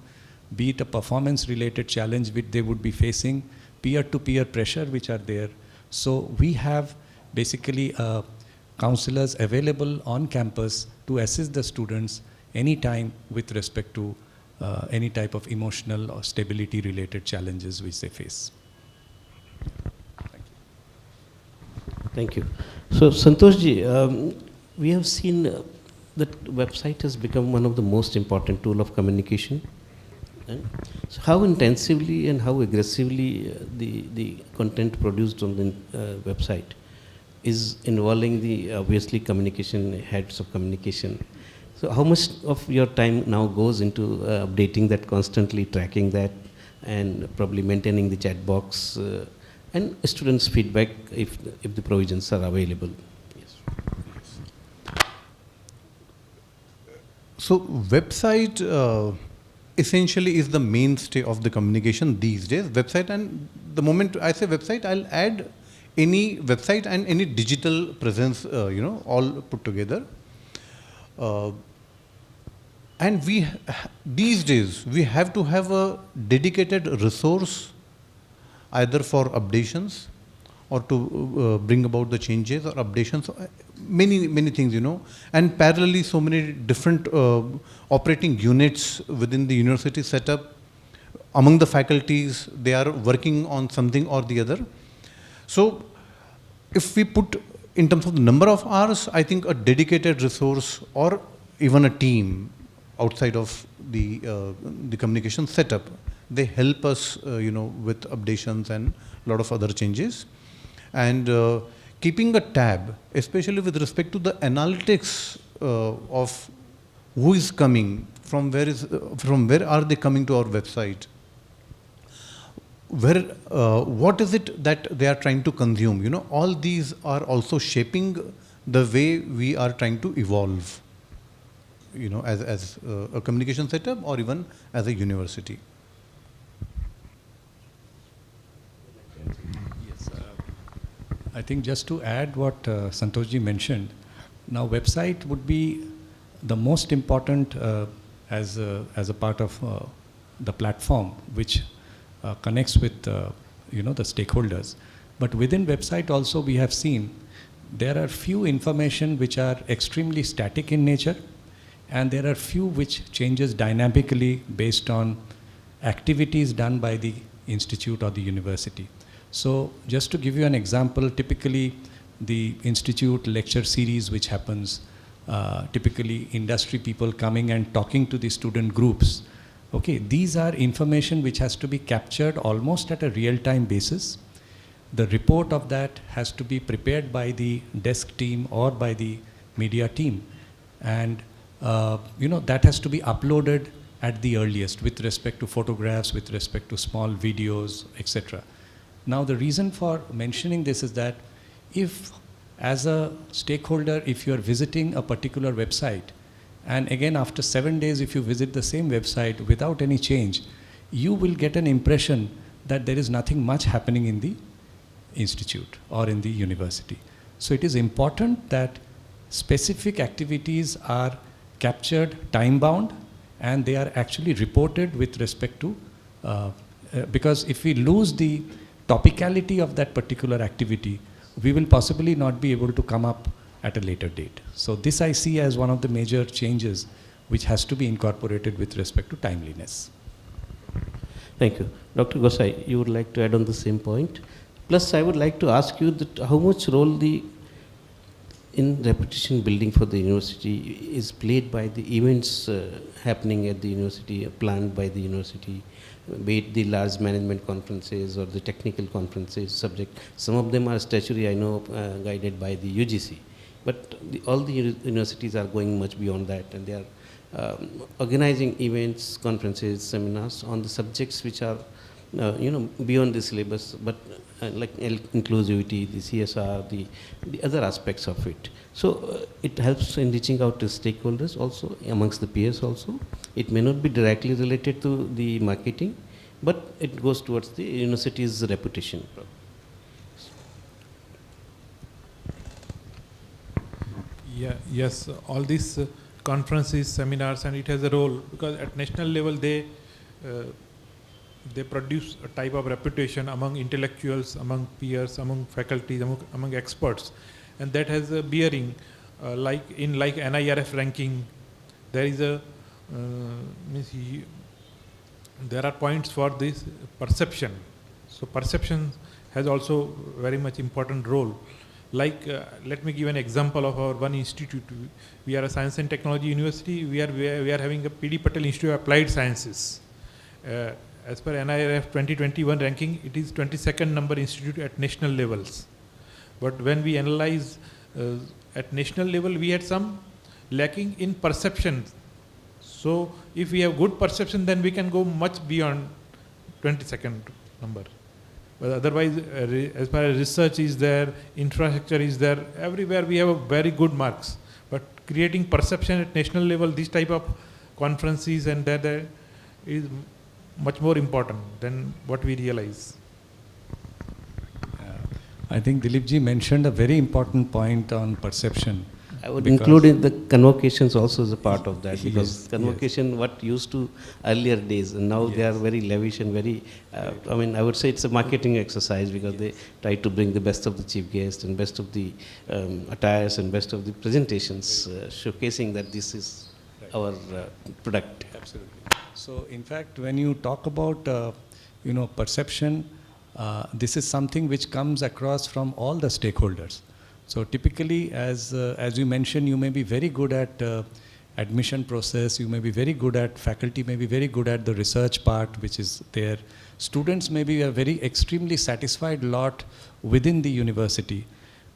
be it a performance-related challenge which they would be facing, peer-to-peer pressure which are there. So we have basically counselors available on campus to assist the students anytime with respect to any type of emotional or stability-related challenges which they face. Thank you. So Santosh ji, we have seen that website has become one of the most important tool of communication. And so how intensively and how aggressively the content produced on the website is involving the obviously communication, heads of communication. So how much of your time now goes into updating that, constantly tracking that, and probably maintaining the chat box and students' feedback if the provisions are available? Yes. So website essentially is the mainstay of the communication these days. Website, and the moment I say website, I'll add any website and any digital presence, all put together. And these days, we have to have a dedicated resource either for updations or to bring about the changes or updations, many things, and parallelly so many different operating units within the university setup. Among the faculties, they are working on something or the other. So if we put in terms of the number of hours, I think a dedicated resource or even a team outside of the communication setup, they help us, with updations and a lot of other changes. And keeping a tab, especially with respect to the analytics of who is coming, from where are they coming to our website, what is it that they are trying to consume. All these are also shaping the way we are trying to evolve, as a communication setup or even as a university. Yes, I think just to add what Santoshji mentioned, now website would be the most important as a part of the platform which connects with the stakeholders. But within website also we have seen there are few information which are extremely static in nature, and there are few which changes dynamically based on activities done by the institute or the university. So just to give you an example, typically the institute lecture series which happens, typically industry people coming and talking to the student groups. Okay, these are information which has to be captured almost at a real-time basis. The report of that has to be prepared by the desk team or by the media team, and that has to be uploaded at the earliest with respect to photographs, with respect to small videos, etc. Now the reason for mentioning this is that if as a stakeholder, if you are visiting a particular website, and again after 7 days if you visit the same website without any change, you will get an impression that there is nothing much happening in the institute or in the university. So it is important that specific activities are captured time bound and they are actually reported with respect to, because if we lose the topicality of that particular activity, we will possibly not be able to come up at a later date. So this I see as one of the major changes which has to be incorporated with respect to timeliness. Thank you. Dr. Gosai, you would like to add on the same point? Plus, I would like to ask you that how much role in reputation building for the university is played by the events happening at the university, planned by the university, be it the large management conferences or the technical conferences subject. Some of them are statutory, I know, guided by the UGC. But all the universities are going much beyond that, and they are organizing events, conferences, seminars on the subjects which are beyond the syllabus, but like inclusivity, the CSR, the other aspects of it. So it helps in reaching out to stakeholders also, amongst the peers also. It may not be directly related to the marketing, but it goes towards the university's reputation. Yeah, yes, all these conferences, seminars, and it has a role because at national level they produce a type of reputation among intellectuals, among peers, among faculties, among experts, and that has a bearing. Like NIRF ranking, there is there are points for this perception. So perception has also very much important role. Like let me give an example of our one institute. We are a science and technology university. We are having a PD Patel Institute of Applied Sciences. as per NIRF 2021 ranking, it is 22nd number institute at national levels. But when we analyze at national level, we had some lacking in perception. So if we have good perception, then we can go much beyond 22nd number. But otherwise, as far as research is there, infrastructure is there, everywhere we have a very good marks. But creating perception at national level, these type of conferences and that is much more important than what we realize. I think Dilip ji mentioned a very important point on perception. I would include in the convocations also as a part of that, because Yes, convocation what used to earlier days, and now they are very lavish and very, I mean, I would say it's a marketing exercise, because they try to bring the best of the chief guest and best of the attires and best of the presentations, showcasing that this is our product. Absolutely. So in fact, when you talk about perception, this is something which comes across from all the stakeholders. So typically, as you mentioned, you may be very good at admission process, you may be very good at, faculty may be very good at the research part which is there. Students may be a very extremely satisfied lot within the university.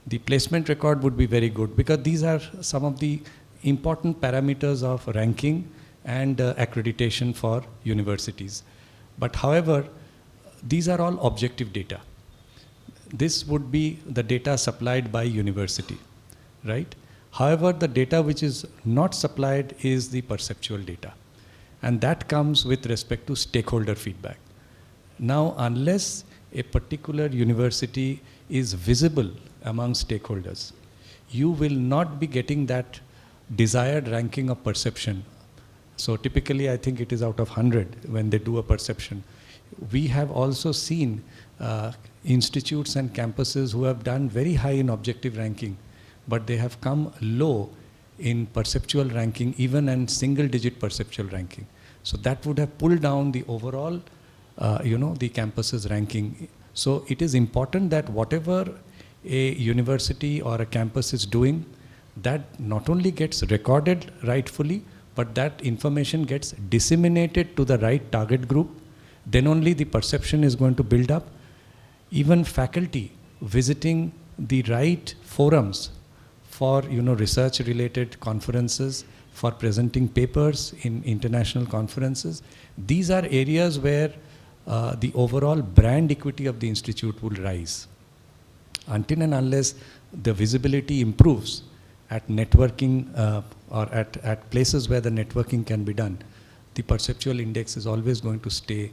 The placement record would be very good, because these are some of the important parameters of ranking and accreditation for universities. But however, these are all objective data. This would be the data supplied by university, right? However, the data which is not supplied is the perceptual data. And that comes with respect to stakeholder feedback. Now, unless a particular university is visible among stakeholders, you will not be getting that desired ranking of perception. So typically, I think it is out of 100 when they do a perception. We have also seen institutes and campuses who have done very high in objective ranking, but they have come low in perceptual ranking, even in single-digit perceptual ranking. So that would have pulled down the overall, the campus's ranking. So it is important that whatever a university or a campus is doing, that not only gets recorded rightfully, but that information gets disseminated to the right target group. Then only the perception is going to build up. Even faculty visiting the right forums for research related conferences, for presenting papers in international conferences, these are areas where the overall brand equity of the institute will rise. Until and unless the visibility improves at networking or at places where the networking can be done, the perceptual index is always going to stay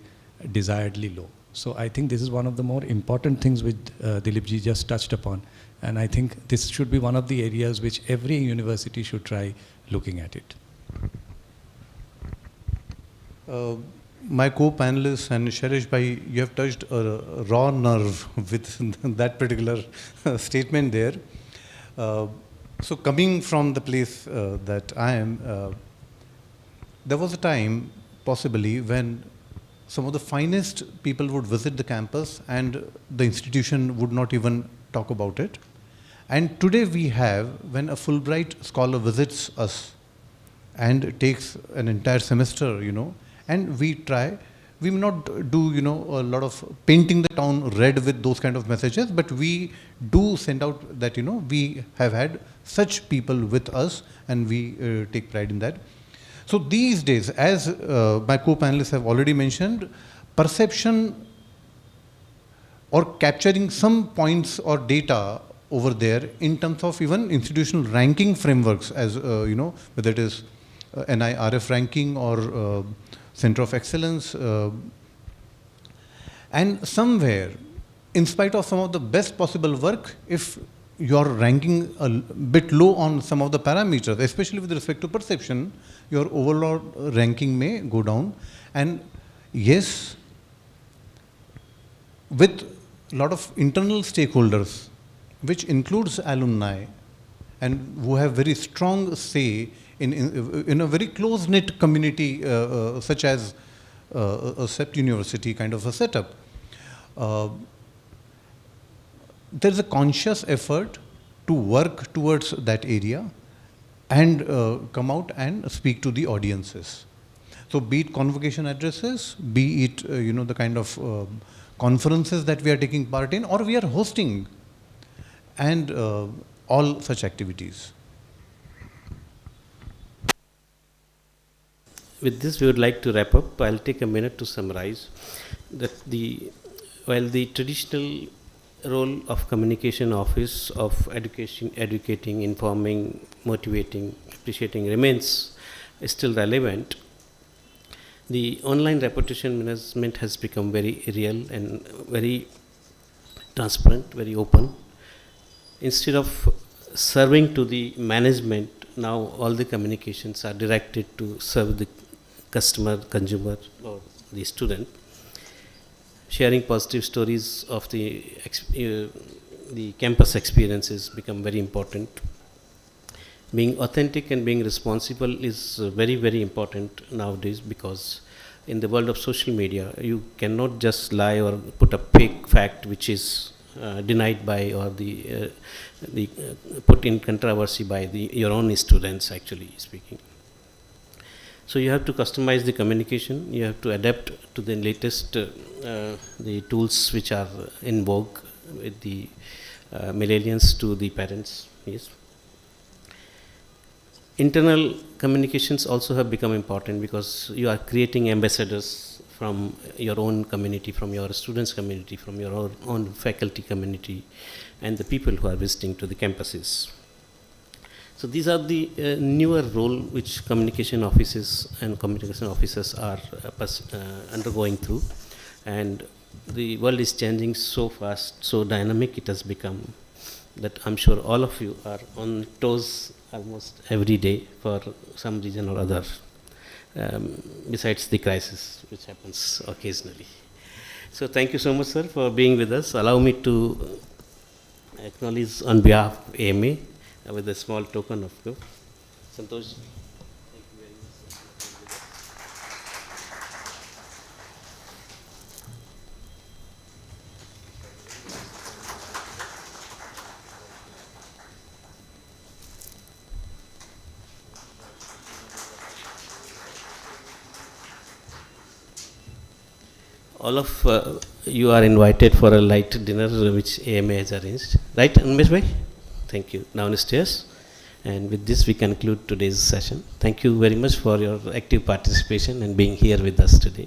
desiredly low. So I think this is one of the more important things which Dilip ji just touched upon. And I think this should be one of the areas which every university should try looking at it. My co-panelists and Shailesh bhai, you have touched a raw nerve with that particular statement there. So coming from the place that I am, there was a time possibly when some of the finest people would visit the campus and the institution would not even talk about it. And today we have, when a Fulbright scholar visits us and takes an entire semester, and we may not do, a lot of painting the town red with those kind of messages, but we do send out that, we have had such people with us and we take pride in that. So these days, as my co-panelists have already mentioned, perception or capturing some points or data over there in terms of even institutional ranking frameworks, as whether it is NIRF ranking or Center of Excellence, and somewhere, in spite of some of the best possible work, if you're ranking a bit low on some of the parameters, especially with respect to perception, your overall ranking may go down. And yes, with a lot of internal stakeholders, which includes alumni, and who have very strong say in a very close-knit community, such as a CEPT university kind of a setup, there's a conscious effort to work towards that area and come out and speak to the audiences. So be it convocation addresses, be it the kind of conferences that we are taking part in, or we are hosting, and all such activities. With this, we would like to wrap up. I'll take a minute to summarize that while the traditional role of communication office of educating, informing, motivating, appreciating remains still relevant, the online reputation management has become very real and very transparent, very open. Instead of serving to the management, now all the communications are directed to serve the customer, consumer, or the student. Sharing positive stories of the campus experiences become very important. Being authentic and being responsible is very, very important nowadays, because in the world of social media, you cannot just lie or put a fake fact which is denied by, or the put in controversy by your own students, actually speaking. So you have to customize the communication. You have to adapt to the latest the tools which are in vogue with the millennials to the parents. Yes. Internal communications also have become important, because you are creating ambassadors from your own community, from your students' community, from your own faculty community, and the people who are visiting to the campuses. So these are the newer role which communication offices and communication officers are undergoing through, and the world is changing so fast, so dynamic it has become, that I'm sure all of you are on toes almost every day for some reason or other, besides the crisis which happens occasionally. So thank you so much, sir, for being with us. Allow me to acknowledge on behalf of AMA with a small token of love. Santosh. Thank you very much. All of you are invited for a light dinner which AMA has arranged. Right, Anmesh bhai? Thank you. Downstairs. And with this, we conclude today's session. Thank you very much for your active participation and being here with us today.